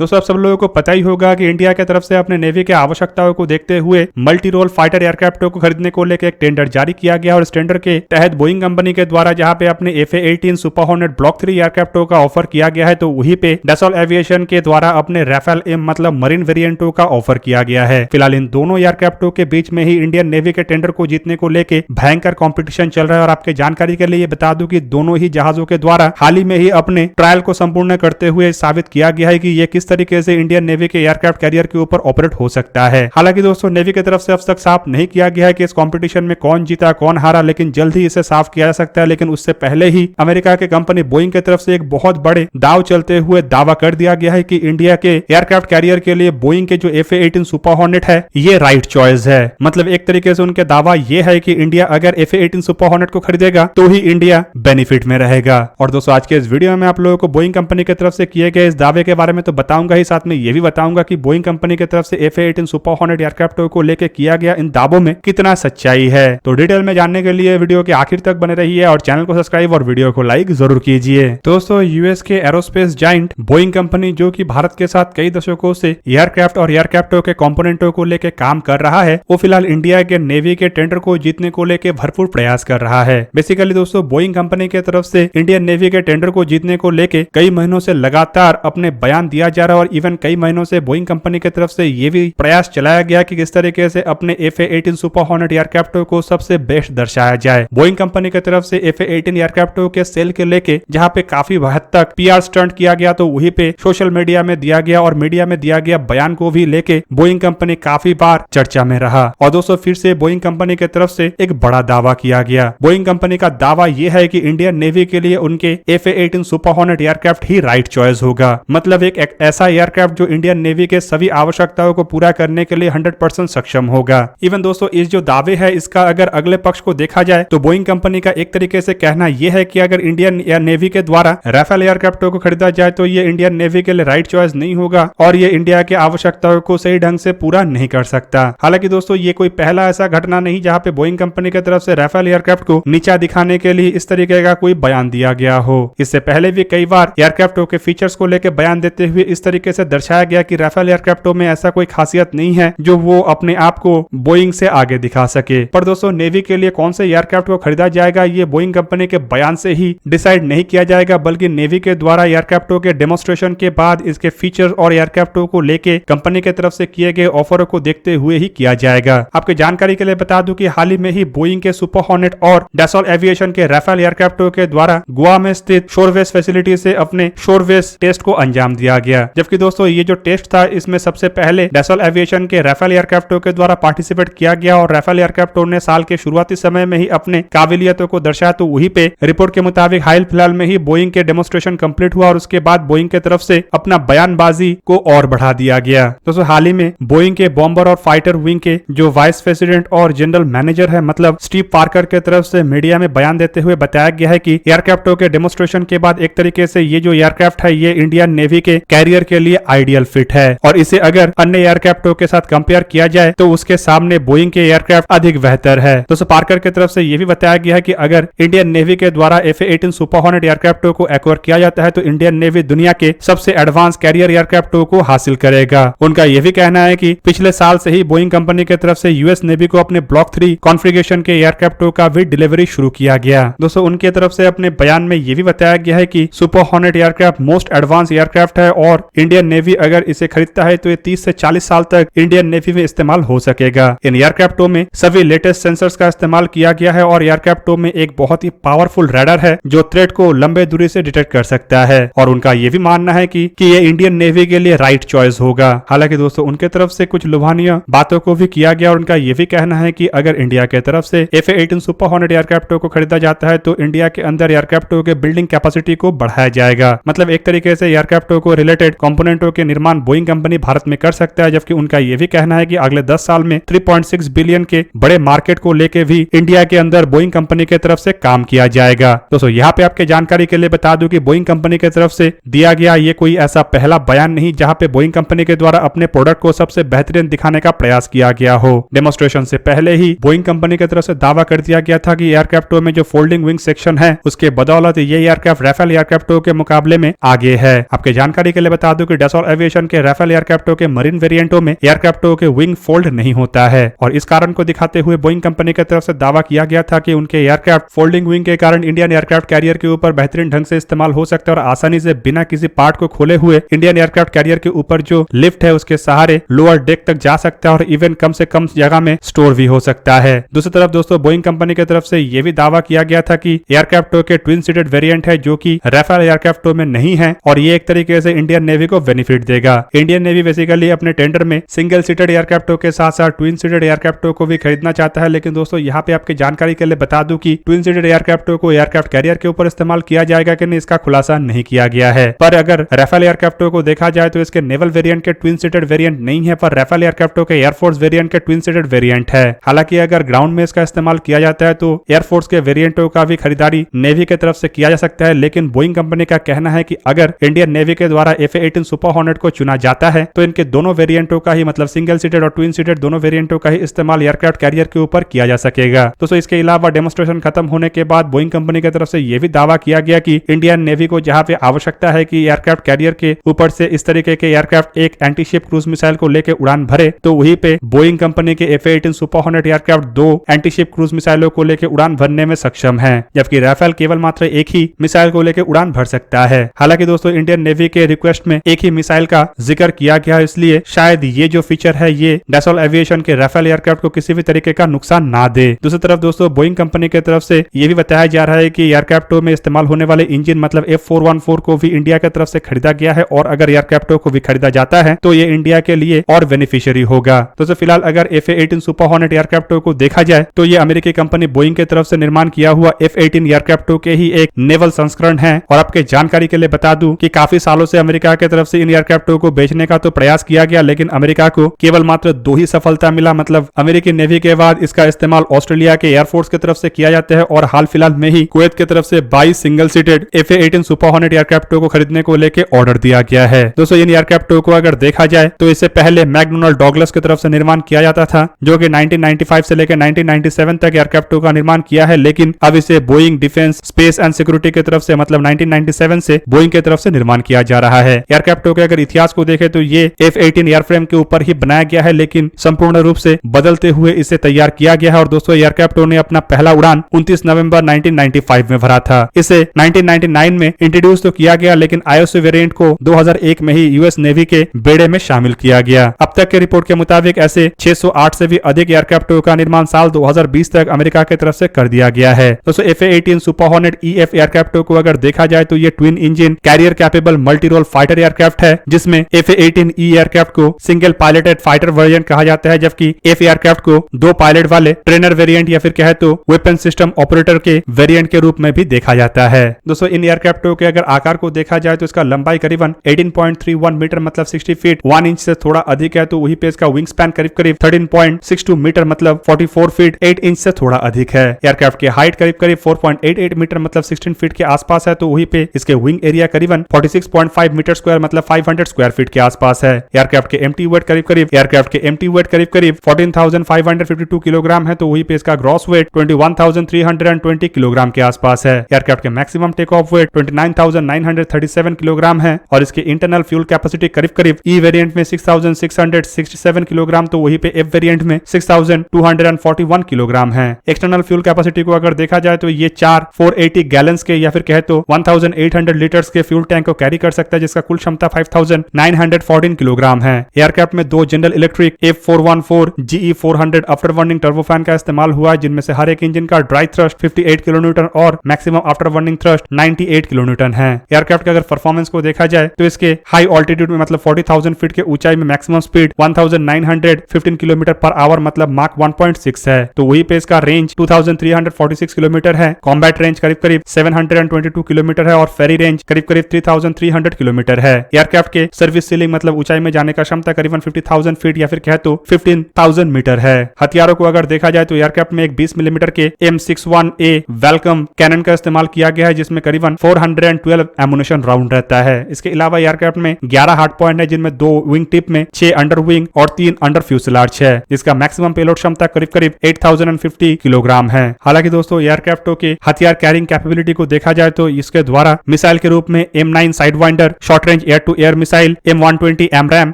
दोस्तों आप सब लोगों को पता ही होगा कि इंडिया की तरफ से अपने नेवी के आवश्यकताओं को देखते हुए मल्टी रोल फाइटर एयरक्राफ्टों को खरीदने को लेकर एक टेंडर जारी किया गया और इस टेंडर के तहत बोइंग कंपनी के द्वारा जहां पे अपने FA-18 सुपर हॉर्नेट ब्लॉक 3 एयरक्राफ्टों का ऑफर किया गया है, तो वहीं पे डसॉल्ट एविएशन के द्वारा अपने राफेल एम मतलब मरीन वेरिएंटों का ऑफर किया गया है। फिलहाल इन दोनों एयरक्राफ्टों के बीच में ही इंडियन नेवी के टेंडर को जीतने को लेकर भयंकर कॉम्पिटिशन चल रहा है। और आपके जानकारी के लिए बता दूं कि दोनों ही जहाजों के द्वारा हाल ही में ही अपने ट्रायल को संपूर्ण करते हुए साबित किया गया है कि यह किस तरीके से इंडियन नेवी के एयरक्राफ्ट कैरियर के ऊपर ऑपरेट हो सकता है। हालांकि दोस्तों नेवी की तरफ से अब तक साफ नहीं किया गया है कि इस कंपटीशन में कौन जीता कौन हारा, लेकिन जल्द ही इसे साफ किया जा सकता है। लेकिन उससे पहले ही अमेरिका के कंपनी बोइंग की तरफ से एक बहुत बड़े दाव चलते हुए दावा कर दिया गया है कि इंडिया के एयरक्राफ्ट कैरियर के लिए बोइंग के जो FA-18 सुपर हॉर्नेट है ये राइट चॉइस है। मतलब एक तरीके से उनके दावा ये है कि इंडिया अगर FA-18 सुपर हॉर्नेट को खरीदेगा तो ही इंडिया बेनिफिट में रहेगा। और दोस्तों आज के इस वीडियो में आप लोगों को बोइंग कंपनी की तरफ से किए गए इस दावे के बारे में तो बताऊंगा ही, साथ में ये भी बताऊंगा कि बोइंग कंपनी की तरफ से FA-18 सुपर हॉर्नेट एयरक्राफ्टों को लेकर किया गया इन दावों में कितना सच्चाई है। तो डिटेल में जानने के लिए वीडियो के आखिर तक बने रहिए और चैनल को सब्सक्राइब और वीडियो को लाइक जरूर कीजिए। दोस्तों यूएस के एरोस्पेस जाइंट बोइंग कंपनी जो कि भारत के साथ कई दशकों से एयरक्राफ्ट और एयरक्राफ्टों के कंपोनेंटों को लेकर काम कर रहा है, वो फिलहाल इंडिया के नेवी के टेंडर को जीतने को लेकर भरपूर प्रयास कर रहा है। बेसिकली दोस्तों बोइंग कंपनी की तरफ से इंडियन नेवी के टेंडर को जीतने को लेकर कई महीनों से लगातार अपने बयान दिया जा रहा है और इवन कई महीनों से बोइंग कंपनी की तरफ से ये भी प्रयास चलाया गया कि किस तरीके से अपने FA-18 सुपर हॉर्नेट एयरक्राफ्टों को सबसे बेस्ट दर्शाया जाए। बोइंग कंपनी की तरफ से FA-18 एयरक्राफ्टों के सेल के लेके जहां पे काफी हद तक PR स्टंट किया गया, तो वहीं पे सोशल मीडिया में दिया गया और मीडिया में दिया गया बयान को भी लेके बोइंग कंपनी काफी बार चर्चा में रहा। और दोस्तों फिर से बोइंग कंपनी की तरफ से एक बड़ा दावा किया गया। बोइंग कंपनी का दावा यह है कि इंडियन नेवी के लिए उनके FA-18 सुपर हॉर्नेट एयरक्राफ्ट ही राइट चॉइस होगा। मतलब एक ऐसा एयरक्राफ्ट जो इंडियन नेवी के सभी आवश्यकताओं को पूरा करने के लिए 100% सक्षम होगा। इवन दोस्तों इस जो दावे है इसका अगर अगले पक्ष को देखा जाए तो बोइंग कंपनी का एक तरीके से कहना यह है कि अगर इंडियन नेवी के द्वारा राफेल एयरक्राफ्टों को खरीदा जाए तो ये इंडियन नेवी के लिए राइट चॉइस नहीं होगा और ये इंडिया के आवश्यकताओं को सही ढंग से पूरा नहीं कर सकता। हालांकि दोस्तों ये कोई पहला ऐसा घटना नहीं जहां पे बोइंग कंपनी की तरफ से राफेल एयरक्राफ्ट को नीचा दिखाने के लिए इस तरीके का कोई बयान दिया गया हो। इससे पहले भी कई बार एयरक्राफ्टों के फीचर्स को लेकर बयान देते हुए इस तरीके से दर्शाया गया कि राफेल एयरक्राफ्टों में ऐसा कोई खासियत नहीं है जो वो अपने आप को बोइंग से आगे दिखा सके। पर दोस्तों नेवी के लिए कौन से एयरक्राफ्ट को खरीदा जाएगा ये बोइंग कंपनी के बयान से ही डिसाइड नहीं किया जाएगा, बल्कि नेवी के द्वारा एयरक्राफ्टों के डेमोन्स्ट्रेशन के बाद इसके फीचर्स और एयरक्राफ्टों को लेके कंपनी की तरफ से किए गए ऑफरों को देखते हुए ही किया जाएगा। आपके जानकारी के लिए बता दूं कि हाल ही में ही बोइंग के सुपर हॉर्नेट और डसॉल्ट एविएशन के राफेल एयरक्राफ्टों के द्वारा गोवा में स्थित शोरवेस फैसिलिटी से अपने शोरवेस टेस्ट को अंजाम दिया गया। जबकि दोस्तों ये जो टेस्ट था इसमें सबसे पहले डसॉल्ट एविएशन के राफेल एयरक्राफ्टों के द्वारा पार्टिसिपेट किया गया और राफेल एयरक्राफ्टों ने साल के शुरुआती समय में ही अपने काबिलियतों को दर्शाया, तो वहीं पे रिपोर्ट के मुताबिक हाल फिलहाल में ही बोइंग के डेमोन्स्ट्रेशन कंप्लीट हुआ और उसके बाद बोइंग के तरफ से अपना बयानबाजी को और बढ़ा दिया गया। दोस्तों हाल ही में बोइंग के बॉम्बर और फाइटर विंग के जो वाइस प्रेसिडेंट और जनरल मैनेजर है मतलब स्टीव पार्कर के तरफ से मीडिया में बयान देते हुए बताया गया है कि एयरक्राफ्टों के डेमोन्स्ट्रेशन के बाद एक तरीके से ये जो एयरक्राफ्ट है ये इंडियन नेवी के कैरियर के लिए आइडियल फिट है और इसे अगर अन्य एयरक्राफ्टों के साथ कंपेयर किया जाए तो उसके सामने बोइंग के एयरक्राफ्ट अधिक बेहतर है। दोस्तों पार्कर की तरफ से यह भी बताया गया है कि अगर इंडियन नेवी के द्वारा FA-18 सुपर हॉर्नेट एयरक्राफ्टों को एक्वायर किया जाता है तो इंडियन नेवी दुनिया के सबसे एडवांस कैरियर एयरक्राफ्टों को हासिल करेगा। उनका यह भी कहना है कि पिछले साल से ही बोइंग कंपनी की तरफ से यूएस नेवी को अपने ब्लॉक 3 कॉन्फ़िगरेशन के एयरक्राफ्टों का भी डिलीवरी शुरू किया गया। दोस्तों उनकी तरफ से अपने बयान में यह भी बताया गया है कि super hornet aircraft most advance aircraft है और इंडियन नेवी अगर इसे खरीदता है तो ये 30 से 40 साल तक इंडियन नेवी में इस्तेमाल हो सकेगा। इन एयरक्राफ्टों में सभी लेटेस्ट सेंसर्स का इस्तेमाल किया गया है और एयरक्राफ्टों में एक बहुत ही पावरफुल रडार है जो थ्रेट को लंबे दूरी से डिटेक्ट कर सकता है और उनका यह भी मानना है कि ये इंडियन नेवी के लिए राइट चॉइस होगा। हालांकि दोस्तों उनके तरफ से कुछ लुभानिया बातों को भी किया गया और उनका यह भी कहना है कि अगर इंडिया के तरफ से FA-18 सुपर हॉर्नेट एयरक्राफ्टों को खरीदा जाता है तो इंडिया के अंदर एयरक्राफ्टों के बिल्डिंग कैपेसिटी को बढ़ाया जाएगा। मतलब एक तरीके से एयरक्राफ्टों को रिलेटेड कंपोनेंटों के निर्माण बोइंग कंपनी भारत में कर सकता है। जबकि उनका यह भी कहना है कि अगले 10 साल में 3.6 बिलियन के बड़े मार्केट को लेके भी इंडिया के अंदर बोइंग कंपनी की तरफ से काम किया जाएगा। दोस्तों यहाँ पे आपके जानकारी के लिए बता दूं कि बोइंग कंपनी की तरफ से दिया गया ये कोई ऐसा पहला बयान नहीं जहां पे बोइंग कंपनी के द्वारा अपने प्रोडक्ट को सबसे बेहतरीन दिखाने का प्रयास किया गया हो। डेमोन्स्ट्रेशन से पहले ही बोइंग कंपनी की तरफ से दावा कर दिया गया था कि एयरक्राफ्टों में जो फोल्डिंग विंग सेक्शन है उसके बदौलत ये एयरक्राफ्ट राफेल एयरक्राफ्टों के मुकाबले में आगे है। आपके जानकारी के लिए बता बता दूं कि डसॉल्ट एविएशन के राफेल एयरक्राफ्टों के मरीन वेरिएंटों में एयरक्राफ्टों के विंग फोल्ड नहीं होता है और इस कारण को दिखाते हुए बोइंग कंपनी की तरफ से दावा किया गया था कि उनके एयरक्राफ्ट फोल्डिंग विंग के कारण इंडियन एयरक्राफ्ट कैरियर के ऊपर बेहतरीन ढंग से इस्तेमाल हो सकता है और आसानी से बिना किसी पार्ट को खोले हुए इंडियन एयरक्राफ्ट कैरियर के ऊपर जो लिफ्ट है उसके सहारे लोअर डेक तक जा सकता है और इवन कम से कम जगह में स्टोर भी हो सकता है। दूसरी तरफ दोस्तों बोइंग कंपनी की तरफ से यह भी दावा किया गया था कि एयरक्राफ्टों के ट्विन सीटेड वेरिएंट है जो कि राफेल एयरक्राफ्टों में नहीं है और ये एक तरीके से इंडियन नेवी को बेनिफिट देगा। इंडियन नेवी बेसिकली अपने टेंडर में सिंगल सीटेड एयरक्राफ्टों के साथ साथ ट्विन सीटेड एयरक्राफ्टों को भी खरीदना चाहता है, लेकिन दोस्तों यहाँ पे आपकी जानकारी के लिए बता दूं कि ट्विन सीटेड एयरक्राफ्टों को एयरक्राफ्ट कैरियर के ऊपर इस्तेमाल किया जाएगा कि नहीं इसका खुलासा नहीं किया गया है। पर अगर राफेल एयरक्राफ्टों को देखा जाए तो इसके नेवल वेरिएंट के ट्विन सीटेड वेरिएंट नहीं है, पर राफेल एयरक्राफ्टों के एयरफोर्स वेरिएंट के ट्विन सीटेड वेरिएंट है। हालांकि अगर ग्राउंड में इसका इस्तेमाल किया जाता है तो एयरफोर्स के वेरिएंटों का भी खरीदारी नेवी की तरफ से किया जा सकता है, लेकिन बोइंग कंपनी का कहना है कि अगर इंडियन नेवी के द्वारा FA-18 सुपर हॉर्नेट को चुना जाता है तो इनके दोनों वेरिएंटों का ही मतलब सिंगल सीटेड और ट्विन सीटेड दोनों वेरिएंटों का ही इस्तेमाल एयरक्राफ्ट कैरियर के ऊपर किया जा सकेगा। दोस्तों इसके अलावा डेमोस्ट्रेशन खत्म होने के बाद बोइंग कंपनी की तरफ से यह भी दावा किया गया कि इंडियन नेवी को जहां पे आवश्यकता है कि एयरक्राफ्ट कैरियर के ऊपर से इस तरीके के एयरक्राफ्ट एक एंटीशिप क्रूज मिसाइल को लेकर उड़ान भरे तो वहीं पे बोइंग कंपनी के FA-18 super hornet aircraft 2 antiship cruise मिसाइलों को लेकर उड़ान भरने में सक्षम है, जबकि राफेल केवल मात्र एक ही मिसाइल को लेकर उड़ान भर सकता है। हालांकि दोस्तों इंडियन नेवी के रिक्वेस्ट में एक ही मिसाइल का जिक्र किया गया, इसलिए शायद ये जो फीचर है ये डसॉल्ट एविएशन के राफेल एयरक्राफ्ट को किसी भी तरीके का नुकसान ना दे। दूसरी तरफ दोस्तों बोइंग कंपनी की तरफ से ये भी बताया जा रहा है कि एयरक्राफ्टों में इस्तेमाल होने वाले इंजन मतलब F414 को भी इंडिया की तरफ से खरीदा गया है और अगर एयरक्राफ्टों को भी खरीदा जाता है तो ये इंडिया के लिए और बेनिफिशियरी होगा। दोस्तों फिलहाल अगर FA-18 सुपर हॉर्नेट एयरक्राफ्टों को देखा जाए तो ये अमेरिकी कंपनी बोइंग की तरफ से निर्माण किया हुआ F-18 एयरक्राफ्टों के ही एक नेवल संस्करण है और आपके जानकारी के लिए बता दूं कि काफी सालों से अमेरिका की तरफ से इन एयरक्राफ्टों को बेचने का तो प्रयास किया गया, लेकिन अमेरिका को केवल मात्र 2 ही सफलता मिला। मतलब अमेरिकी नेवी के बाद इसका इस्तेमाल ऑस्ट्रेलिया के एयरफोर्स की तरफ से किया जाता है और हाल फिलहाल में ही कुवैत की तरफ से 22 single seated FA-18 super hornet एयरक्राफ्टों को खरीदने को लेकर ऑर्डर दिया गया है। दोस्तों इन एयरक्राफ्टों को अगर देखा जाए तो इससे पहले मैकडोनाल्ड डॉगलस की तरफ से निर्माण किया जाता था, जो कि 1995 से लेकर 1997 तक एयरक्राफ्टों का निर्माण किया है, लेकिन अब इसे Boeing defence space and security की तरफ से मतलब 1997 से बोइंग की तरफ से निर्माण किया जा रहा है। एयरक्राफ्टों के अगर इतिहास को देखें तो ये F-18 एयरफ्रेम के ऊपर ही बनाया गया है, लेकिन संपूर्ण रूप से बदलते हुए इसे तैयार किया गया है और दोस्तों एयरक्राफ्टों ने अपना पहला उड़ान 29 नवंबर 1995 में भरा था। इसे 1999 में इंट्रोड्यूस तो किया गया, लेकिन IOC वेरिएंट को 2001 में ही यूएस नेवी के बेड़े में शामिल किया गया। अब तक के रिपोर्ट के मुताबिक ऐसे 608 से भी अधिक एयरक्राफ्टों का निर्माण साल 2020 तक अमेरिका की तरफ से कर दिया गया है। दोस्तों FA-18 सुपर हॉर्नेट EF एयरक्राफ्टों को अगर देखा जाए तो ये twin engine carrier capable multi role fighter aircraft है, जिसमें FA-18E एयरक्राफ्ट को सिंगल पायलटेड फाइटर वेरिएंट कहा जाता है, जबकि F एयरक्राफ्ट को 2 पायलट वाले ट्रेनर वेरिएंट या फिर कहे तो वेपन सिस्टम ऑपरेटर के वेरिएंट के रूप में भी देखा जाता है। दोस्तों इन एयरक्राफ्टों के अगर आकार को देखा जाए तो इसका लंबाई करीबन 18.31 मीटर मतलब 60 फीट 1 इंच से थोड़ा अधिक है, तो वहीं पे इसका विंग स्पैन करीब 13.62 मीटर मतलब 44 फीट 8 इंच से थोड़ा अधिक है। एयरक्राफ्ट की हाइट करीब 4.88 मीटर मतलब 16 फीट के आसपास है, तो वहीं पे इसके विंग एरिया करीबन 46.5 मीटर स्क्वायर मतलब 500 स्क्वायर फीट के आसपास है। एयरक्राफ्ट के एम्प्टी वेट करीब 14,552 किलोग्राम है, तो वहीं पे इसका ग्रॉस वेट 21,320 किलोग्राम के आसपास है। एयरक्राफ्ट के maximum take off weight 29,937 kilogram है और इसके इंटरनल फ्यूल कैपेसिटी करीब ई वेरिएंट में 6,667 किलोग्राम, तो वहीं पे एफ वेरिएंट में 6,241 किलोग्राम है। एक्सटर्नल फ्यूल कैपेसिटी को अगर देखा जाए तो ये 480 गैलन्स के या फिर कहे तो 1800 लीटर्स के फ्यूल टैंक को कैरी कर सकता है, जिसका कुल क्षमता 5,914 किलोग्राम है। एयरक्राफ्ट में 2 general electric F414 GE400 after burning turbofan का इस्तेमाल हुआ है, जिनमें से हर एक इंजन का ड्राई थ्रस्ट 58 किलोन्यूटन और maximum after burning thrust 98 kilonewton है। एयरक्राफ्ट के अगर परफॉर्मेंस को देखा जाए तो इसके हाई ऑल्टीट्यूड में मतलब 40,000 फीट के ऊंचाई में maximum speed 1915 kilometre per hour मतलब मार्क 1.6 है, तो वहीं पे इसका रेंज 2346 किलोमीटर है। कॉम्बैट रेंज करीब 722 किलोमीटर है और फेरी रेंज करीब 3300 किलोमीटर है। एयरक्राफ्ट के सर्विस सीलिंग मतलब ऊंचाई में जाने का क्षमता करीबन 50,000 फीट या फिर कहे तो 15,000 मीटर है। हथियारों को अगर देखा जाए तो एयरक्राफ्ट में एक 20 मिलीमीटर के M61A वेलकम कैनन का इस्तेमाल किया गया है, जिसमें करीबन 412 एमुनेशन राउंड रहता है। इसके अलावा एयरक्राफ्ट में 11 हार्ड पॉइंट है, जिनमें 2 विंग टिप में 6 अंडर विंग और 3 अंडर फ्यूसलाज है, जिसका मैक्सिमम पेलोड क्षमता करीब 8,050 किलोग्राम है। हालांकि दोस्तों एयरक्राफ्टों के हथियार कैरिंग कैपेबिलिटी को देखा जाए तो इसके द्वारा मिसाइल के रूप में M9 sidewinder short range air to air missile M120 AMRAAM,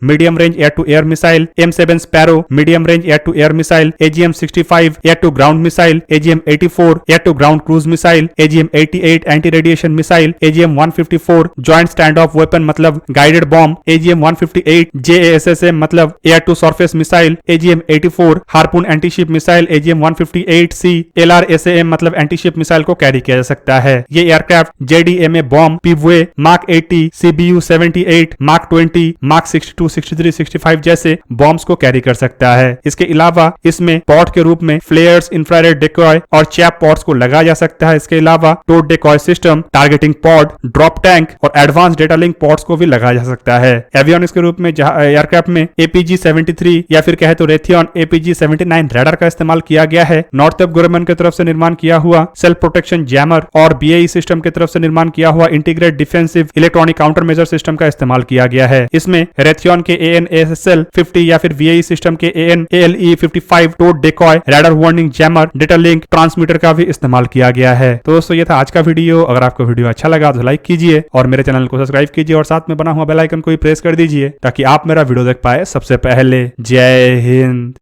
medium range air to air missile M7 sparrow, medium range air to air missile AGM-65 air to ground missile, AGM-84 air to ground cruise missile, AGM-88 anti radiation missile, AGM-154 joint stand off weapon मतलब guided bomb, AGM-158 JASSM मतलब air to surface missile, AGM-84 harpoon anti ship missile, AGM-158C LRSAM मतलब anti ship missile को carry किया जा सकता है। ये aircraft JDMA bomb, Paveway, mark 80, CBU-78, mark 20, mark 62, 63, 65 जैसे बॉम्ब्स को कैरी कर सकता है। इसके अलावा इसमें पॉड के रूप में फ्लेयर्स, इंफ्रारेड डेकॉय और चैप पॉड्स को लगाया जा सकता है। इसके अलावा towed decoy system, targeting pod, drop tank और एडवांस डेटा लिंक पॉड्स को भी लगाया जा सकता है। एवियोनिक्स के रूप में एयरक्राफ्ट में APG-73 या फिर कहे तो रेथियन APG-79 रडार का इस्तेमाल किया गया है। नॉर्थवेप ग्रुमन की तरफ से निर्माण किया हुआ सेल्फ प्रोटेक्शन जैमर और BAE सिस्टम की तरफ से निर्माण किया हुआ integrated defensive electronic counter measure system का इस्तेमाल किया गया है। इसमें रेथियन के AN/ASSL-50 या फिर BAE सिस्टम के AN/ALE-55 towed decoy, radar warning jammer, data link transmitter का भी इस्तेमाल किया गया है। तो दोस्तों ये था आज का वीडियो। अगर आपको वीडियो अच्छा लगा तो लाइक कीजिए और मेरे चैनल को सब्सक्राइब कीजिए और साथ में बना हुआ बेल आइकन को भी प्रेस कर दीजिए ताकि आप मेरा वीडियो देख पाए सबसे पहले। जय हिंद।